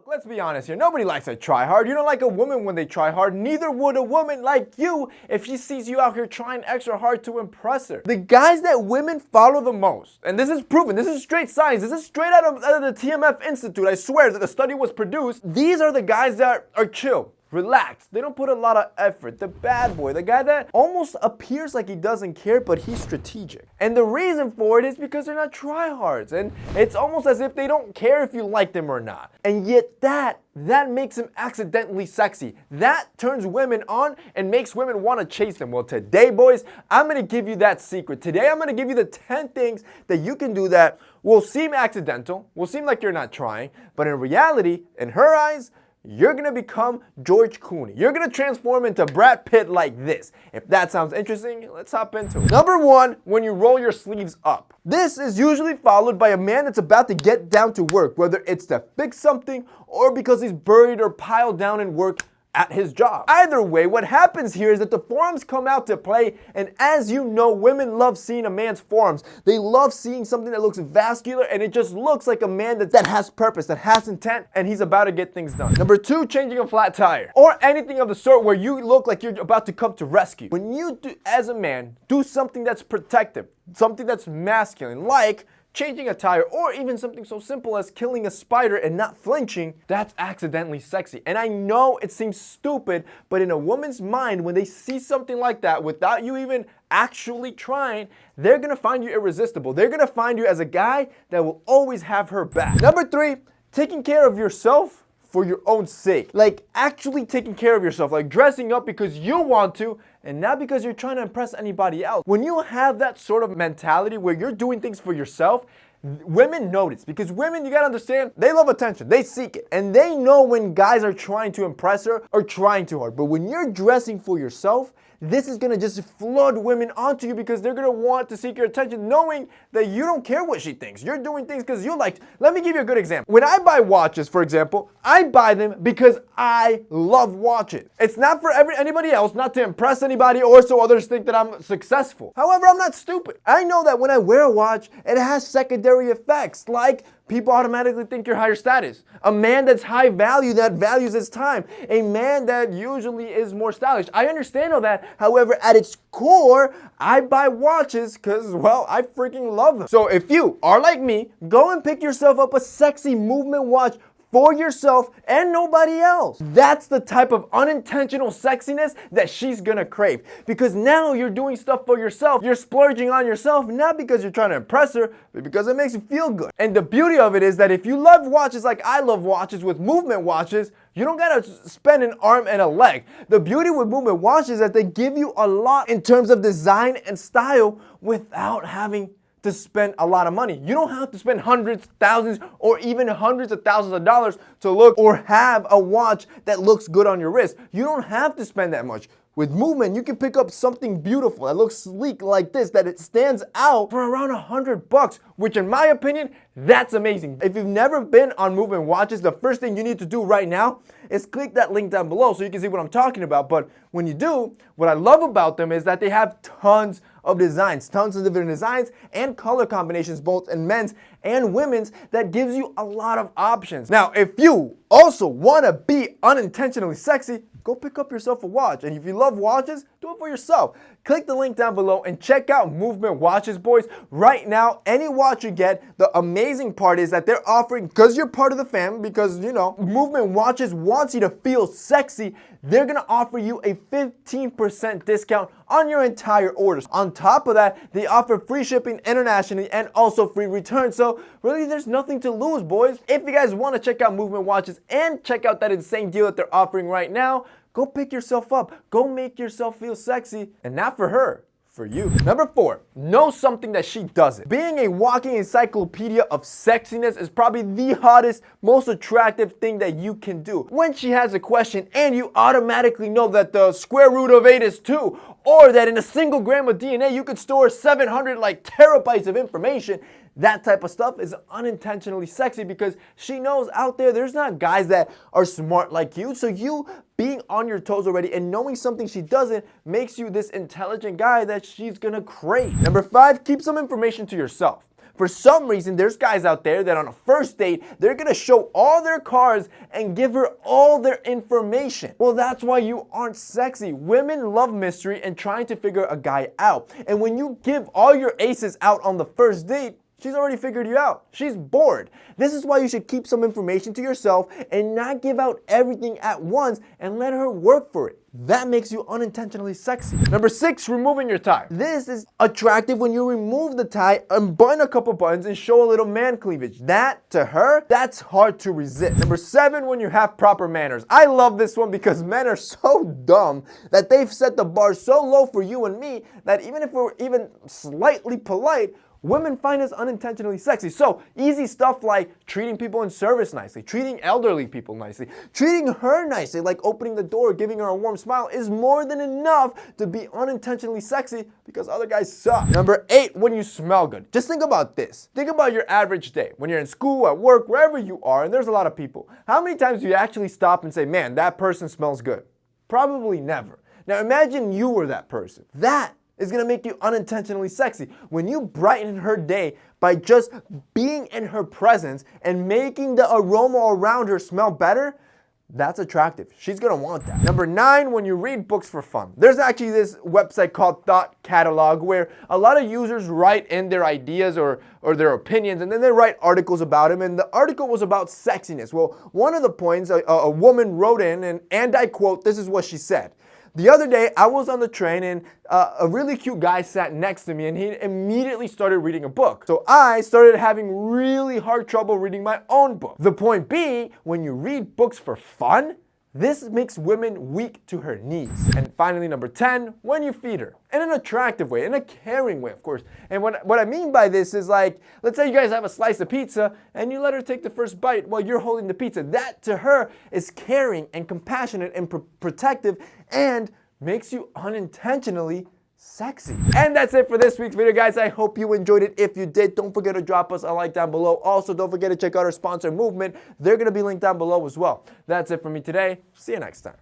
Look, let's be honest here. Nobody likes a try hard. You don't like a woman when they try hard. Neither would a woman like you if she sees you out here trying extra hard to impress her. The guys that women follow the most, and this is proven, this is straight science, this is straight out of the TMF Institute. I swear that the study was produced. These are the guys that are chill, relaxed. They don't put a lot of effort. The bad boy, the guy that almost appears like he doesn't care, but he's strategic. And the reason for it is because they're not tryhards. And it's almost as if they don't care if you like them or not. And yet that makes them accidentally sexy. That turns women on and makes women want to chase them. Well, today, boys, I'm going to give you that secret. Today, I'm going to give you the 10 things that you can do that will seem accidental, will seem like you're not trying, but in reality, in her eyes, you're going to become George Clooney. You're going to transform into Brad Pitt like this. If that sounds interesting, let's hop into it. Number 1, when you roll your sleeves up. This is usually followed by a man that's about to get down to work, whether it's to fix something or because he's buried or piled down in work at his job. Either way, what happens here is that the forearms come out to play, and as you know, women love seeing a man's forearms. They love seeing something that looks vascular, and it just looks like a man that has purpose, that has intent, and he's about to get things done. Number 2, changing a flat tire, or anything of the sort where you look like you're about to come to rescue. When you do, as a man, do something that's protective, something that's masculine, like changing a tire, or even something so simple as killing a spider and not flinching, that's accidentally sexy. And I know it seems stupid, but in a woman's mind, when they see something like that without you even actually trying, they're gonna find you irresistible. They're gonna find you as a guy that will always have her back. Number 3, taking care of yourself for your own sake. Like actually taking care of yourself, like dressing up because you want to and not because you're trying to impress anybody else. When you have that sort of mentality where you're doing things for yourself, women notice, because women, you gotta understand, they love attention, they seek it, and they know when guys are trying to impress her or trying too hard. But when you're dressing for yourself, this is gonna just flood women onto you because they're gonna want to seek your attention knowing that you don't care what she thinks. You're doing things because you like. Let me give you a good example. When I buy watches, for example, I buy them because I love watches. It's not for anybody else, not to impress anybody or so others think that I'm successful. However, I'm not stupid. I know that when I wear a watch, it has secondary effects, like people automatically think you're higher status. A man that's high value, that values his time. A man that usually is more stylish. I understand all that. However, at its core, I buy watches because, well, I freaking love them. So if you are like me, go and pick yourself up a sexy movement watch for yourself and nobody else. That's the type of unintentional sexiness that she's gonna crave. Because now you're doing stuff for yourself. You're splurging on yourself, not because you're trying to impress her, but because it makes you feel good. And the beauty of it is that if you love watches like I love watches with movement watches, you don't gotta spend an arm and a leg. The beauty with movement watches is that they give you a lot in terms of design and style without having to spend a lot of money. You don't have to spend hundreds, thousands, or even hundreds of thousands of dollars to look or have a watch that looks good on your wrist. You don't have to spend that much. With movement, you can pick up something beautiful that looks sleek like this, that it stands out for around $100, which in my opinion, that's amazing. If you've never been on movement watches, the first thing you need to do right now is click that link down below so you can see what I'm talking about. But when you do, what I love about them is that they have tons of designs, tons of different designs and color combinations, both in men's and women's, that gives you a lot of options. Now, if you also want to be unintentionally sexy, go pick up yourself a watch. And if you love watches, do it for yourself. Click the link down below and check out Movement Watches, boys. Right now, any watch you get, the amazing part is that they're offering, because you're part of the fam, because, you know, Movement Watches wants you to feel sexy, they're going to offer you a 15% discount on your entire orders. On top of that, they offer free shipping internationally and also free returns. So really, there's nothing to lose, boys. If you guys want to check out Movement Watches and check out that insane deal that they're offering right now, go pick yourself up. Go make yourself feel sexy, and not for her, for you. Number 4, know something that she doesn't. Being a walking encyclopedia of sexiness is probably the hottest, most attractive thing that you can do. When she has a question and you automatically know that the square root of 8 is 2, or that in a single gram of DNA you could store 700 like terabytes of information, that type of stuff is unintentionally sexy because she knows out there's not guys that are smart like you. So you being on your toes already and knowing something she doesn't makes you this intelligent guy that she's gonna crave. Number 5, keep some information to yourself. For some reason, there's guys out there that on a first date, they're gonna show all their cards and give her all their information. Well, that's why you aren't sexy. Women love mystery and trying to figure a guy out. And when you give all your aces out on the first date, she's already figured you out. She's bored. This is why you should keep some information to yourself and not give out everything at once and let her work for it. That makes you unintentionally sexy. Number 6, removing your tie. This is attractive when you remove the tie, unbutton a couple buttons, and show a little man cleavage. That, to her, that's hard to resist. Number 7, when you have proper manners. I love this one because men are so dumb that they've set the bar so low for you and me that even if we're even slightly polite, women find us unintentionally sexy. So easy stuff like treating people in service nicely, treating elderly people nicely, treating her nicely, like opening the door, giving her a warm smile is more than enough to be unintentionally sexy because other guys suck. Number 8, when you smell good. Just think about this. Think about your average day. When you're in school, at work, wherever you are, and there's a lot of people. How many times do you actually stop and say, man, that person smells good? Probably never. Now imagine you were that person. That is gonna make you unintentionally sexy. When you brighten her day by just being in her presence and making the aroma around her smell better, that's attractive. She's gonna want that. Number 9, when you read books for fun. There's actually this website called Thought Catalog where a lot of users write in their ideas or their opinions, and then they write articles about them, and the article was about sexiness. Well, one of the points, a woman wrote in, and I quote, this is what she said. The other day, I was on the train and a really cute guy sat next to me and he immediately started reading a book. So I started having really hard trouble reading my own book. The point being, when you read books for fun, this makes women weak to her knees. And finally, number 10, when you feed her. In an attractive way, in a caring way, of course. And what I mean by this is like, let's say you guys have a slice of pizza and you let her take the first bite while you're holding the pizza. That to her is caring and compassionate and protective and makes you unintentionally sexy. And that's it for this week's video, guys. I hope you enjoyed it. If you did, don't forget to drop us a like down below. Also, don't forget to check out our sponsor, Movement. They're going to be linked down below as well. That's it for me today. See you next time.